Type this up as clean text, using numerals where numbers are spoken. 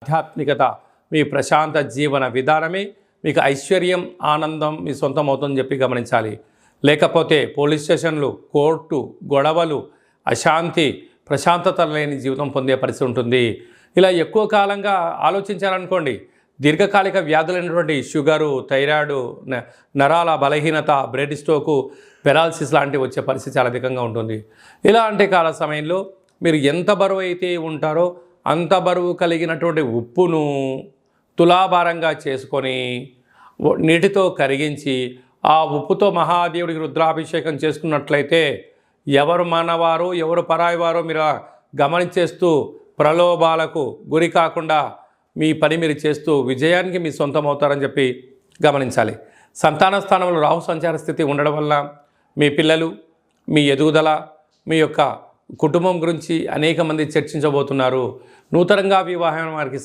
ఆధ్యాత్మికత, మీ ప్రశాంత జీవన విధానమే మీకు ఐశ్వర్యం, ఆనందం మీ సొంతం అవుతుందని చెప్పి గమనించాలి. లేకపోతే పోలీస్ స్టేషన్లు, కోర్టు, గొడవలు, అశాంతి, ప్రశాంతత లేని జీవితం పొందే పరిస్థితి ఉంటుంది. ఇలా ఎక్కువ కాలంగా ఆలోచించారనుకోండి, దీర్ఘకాలిక వ్యాధులైనటువంటి షుగరు, థైరాయిడ్, నరాల బలహీనత, బ్రెయిన్ స్ట్రోకు, పెరాలసిస్ లాంటివి వచ్చే పరిస్థితి చాలా అధికంగా ఉంటుంది. ఇలాంటి కాల సమయంలో మీరు ఎంత బరువు అయితే ఉంటారో అంత బరువు కలిగినటువంటి ఉప్పును తులాభారంగా చేసుకొని నీటితో కరిగించి ఆ ఉప్పుతో మహాదేవుడికి రుద్రాభిషేకం చేసుకున్నట్లయితే ఎవరు మనవారు ఎవరు పరాయివారో మీరు గమనించేస్తూ ప్రలోభాలకు గురి కాకుండా మీ పని మీరు చేస్తూ విజయానికి మీ సొంతం అవుతారని చెప్పి గమనించాలి. సంతాన స్థానంలో రాహు సంచార స్థితి ఉండడం వల్ల మీ పిల్లలు, మీ ఎదుగుదల, మీ యొక్క కుటుంబం గురించి అనేక మంది చర్చించబోతున్నారు. నూతనంగా వివాహం వారికి